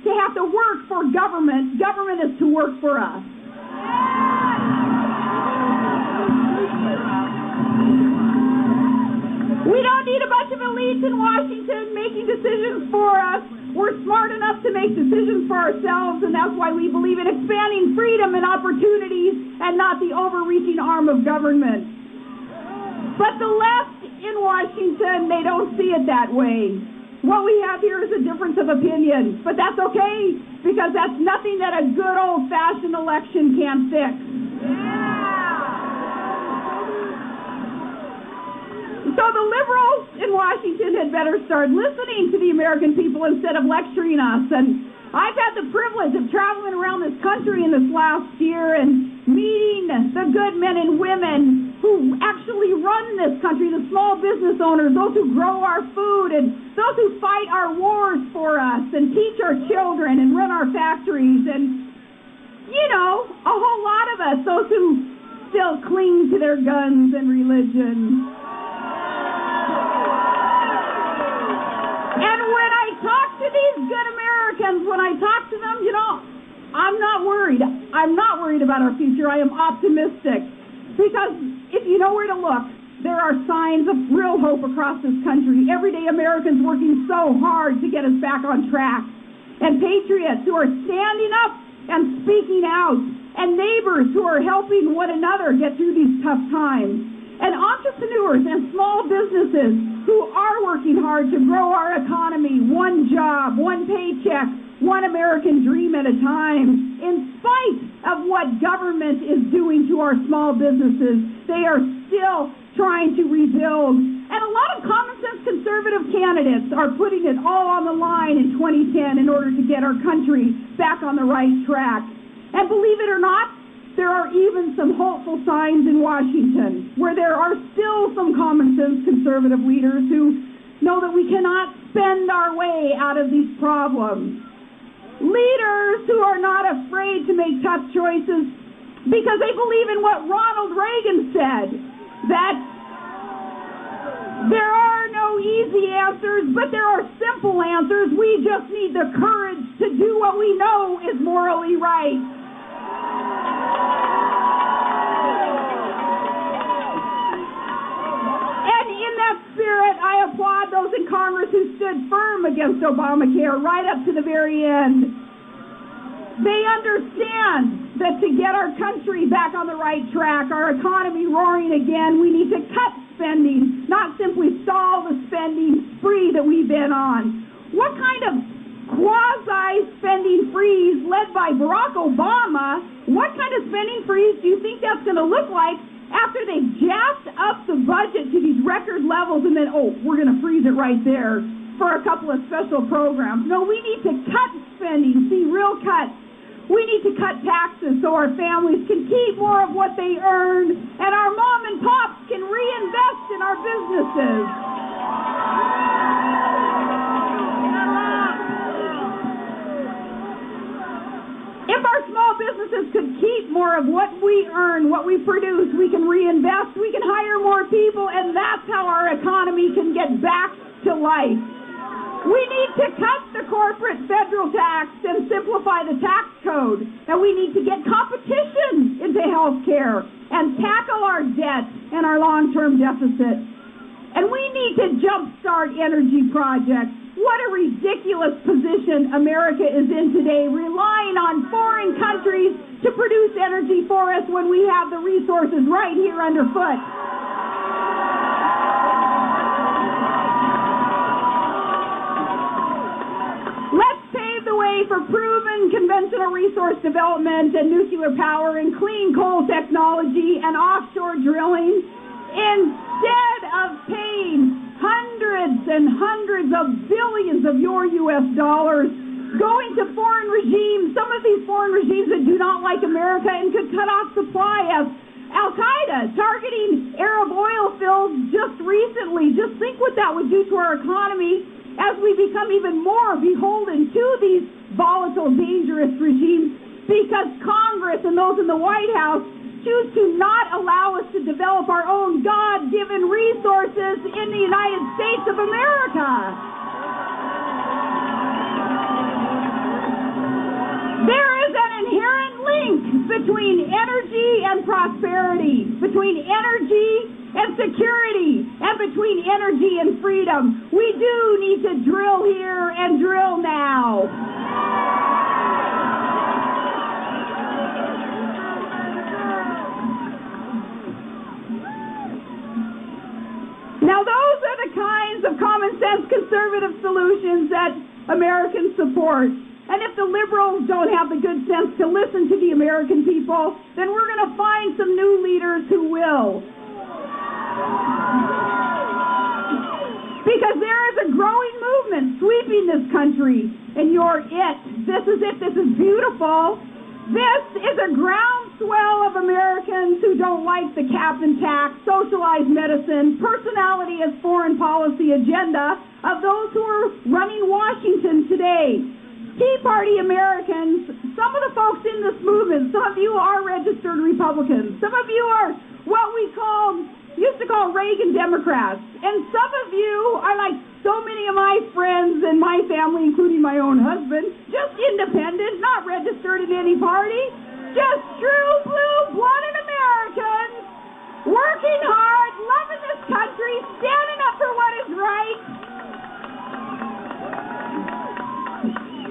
to have to work for government. Government is to work for us. We don't need a bunch of elites in Washington making decisions for us. We're smart enough to make decisions for ourselves, and that's why we believe in expanding freedom and opportunities and not the overreaching arm of government. But the left in Washington, they don't see it that way. What we have here is a difference of opinion, but that's okay, because that's nothing that a good old-fashioned election can fix. So the liberals in Washington had better start listening to the American people instead of lecturing us. And I've had the privilege of traveling around this country in this last year and meeting the good men and women who actually run this country, the small business owners, those who grow our food, and those who fight our wars for us and teach our children and run our factories. And, you know, a whole lot of us, those who still cling to their guns and religion. And when I talk to these good Americans, when I talk to them, you know, I'm not worried. I'm not worried about our future. I am optimistic. Because if you know where to look, there are signs of real hope across this country. Everyday Americans working so hard to get us back on track. And patriots who are standing up and speaking out. And neighbors who are helping one another get through these tough times. And entrepreneurs and small businesses who are working hard to grow our economy, one job, one paycheck, one American dream at a time. In spite of what government is doing to our small businesses, they are still trying to rebuild. And a lot of common sense conservative candidates are putting it all on the line in 2010 in order to get our country back on the right track. And believe it or not, there are even some hopeful signs in Washington where there are still some common sense conservative leaders who know that we cannot spend our way out of these problems. Leaders who are not afraid to make tough choices because they believe in what Ronald Reagan said, that there are no easy answers, but there are simple answers. We just need the courage to do what we know is morally right. I applaud those in Congress who stood firm against Obamacare right up to the very end. They understand that to get our country back on the right track, our economy roaring again, we need to cut spending, not simply stall the spending spree that we've been on. What kind of quasi-spending freeze led by Barack Obama, what kind of spending freeze do you think that's going to look like after they jacked up the budget to these record levels and then, oh, we're going to freeze it right there for a couple of special programs? No, we need to cut spending, see real cuts. We need to cut taxes so our families can keep more of what they earn and our mom and pops can reinvest in our businesses. If our small businesses could keep more of what we earn, what we produce, we can reinvest, we can hire more people, and that's how our economy can get back to life. We need to cut the corporate federal tax and simplify the tax code. And we need to get competition into health care and tackle our debt and our long-term deficit. And we need to jumpstart energy projects. What a ridiculous position America is in today, relying on foreign countries to produce energy for us when we have the resources right here underfoot. Let's pave the way for proven conventional resource development and nuclear power and clean coal technology and offshore drilling instead of paying hundreds and hundreds of billions of your U.S. dollars going to foreign regimes, some of these foreign regimes that do not like America and could cut off supply of Al-Qaeda targeting Arab oil fields just recently. Just think what that would do to our economy as we become even more beholden to these volatile, dangerous regimes because Congress and those in the White House choose to not allow us to develop our own God-given resources in the United States of America. There is an inherent link between energy and prosperity, between energy and security, and between energy and freedom. We do need to drill here and drill now. Now, those are the kinds of common sense conservative solutions that Americans support. And if the liberals don't have the good sense to listen to the American people, then we're going to find some new leaders who will. Because there is a growing movement sweeping this country, and you're it. This is it. This is beautiful. This is a groundswell of Americans who don't like the cap and tax, socialized medicine, personality as foreign policy agenda of those who are running Washington today. Tea Party Americans, some of the folks in this movement, some of you are registered Republicans. Some of you are what we used to call Reagan Democrats. And some of you are like so many of my friends and my family, including my own husband, just independent, not registered in any party, just true blue-blooded Americans, working hard, loving this country, standing up for what is right,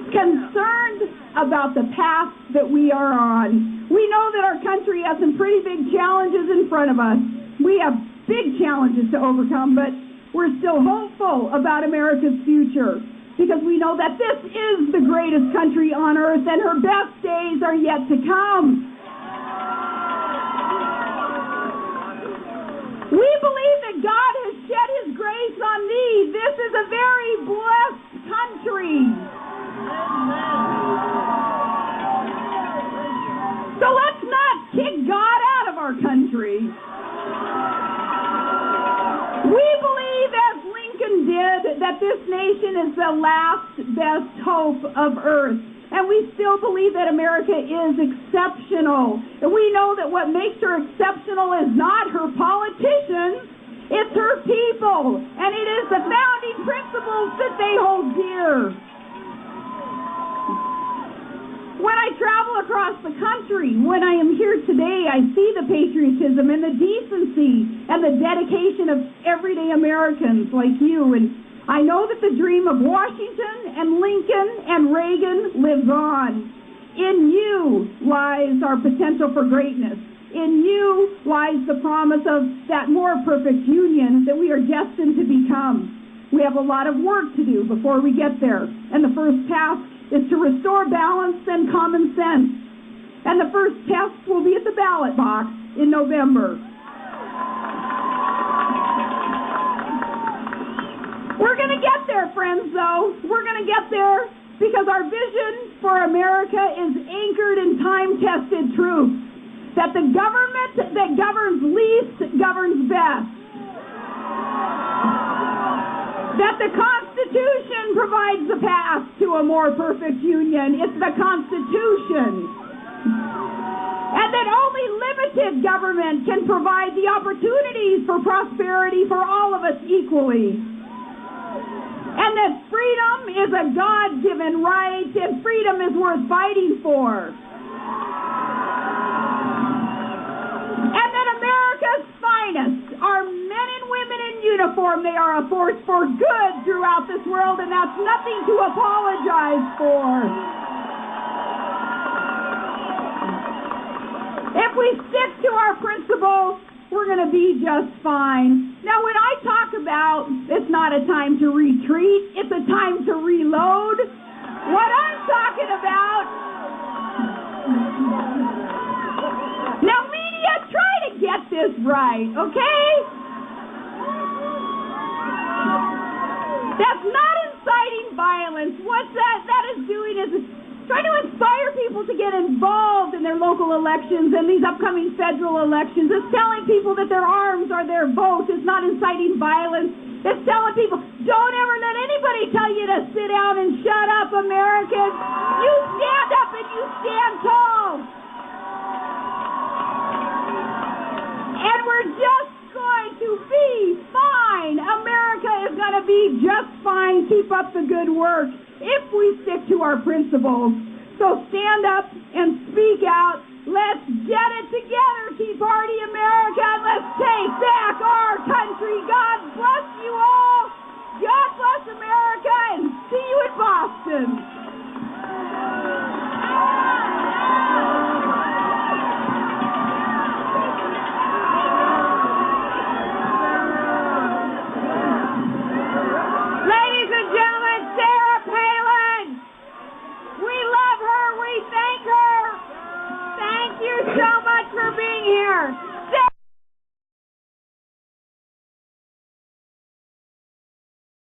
concerned about the path that we are on. We know that our country has some pretty big challenges in front of us. We have big challenges to overcome, but we're still hopeful about America's future because we know that this is the greatest country on earth and her best days are yet to come. We believe that God has shed His grace on thee. This is a very blessed country. So let's not kick God out of our country. We believe, as Lincoln did, that this nation is the last best hope of earth. And we still believe that America is exceptional. And we know that what makes her exceptional is not her politicians, it's her people. And it is the founding principles that they hold dear. When I travel across the country, when I am here today, I see the patriotism and the decency and the dedication of everyday Americans like you. And I know that the dream of Washington and Lincoln and Reagan lives on. In you lies our potential for greatness. In you lies the promise of that more perfect union that we are destined to become. We have a lot of work to do before we get there. And the first task is to restore balance and common sense. And the first test will be at the ballot box in November. We're going to get there, friends, though. We're going to get there because our vision for America is anchored in time-tested truth. That the government that governs least governs best. That the Constitution provides the path to a more perfect union. It's the Constitution. And that only limited government can provide the opportunities for prosperity for all of us equally. And that freedom is a God-given right, and freedom is worth fighting for. And that America's finest are men and women in uniform. They are a force for good throughout this world, and that's nothing to apologize for. If we stick to our principles, we're going to be just fine. Now, when I talk about it's not a time to retreat, it's a time to reload, what I'm talking about... Now, media, try to get this right, okay? That's not inciting violence. What that is doing is trying to inspire people to get involved in their local elections and these upcoming federal elections. It's telling people that their arms are their vote. It's not inciting violence. It's telling people, don't ever let anybody tell you to sit down and shut up, Americans. You stand up and you stand tall. And we're just going to be fine. America is going to be just fine. Keep up the good work if we stick to our principles. So stand up and speak out. Let's get it together, Tea Party America, and let's take back our country. God bless you all. God bless America, and see you in Boston.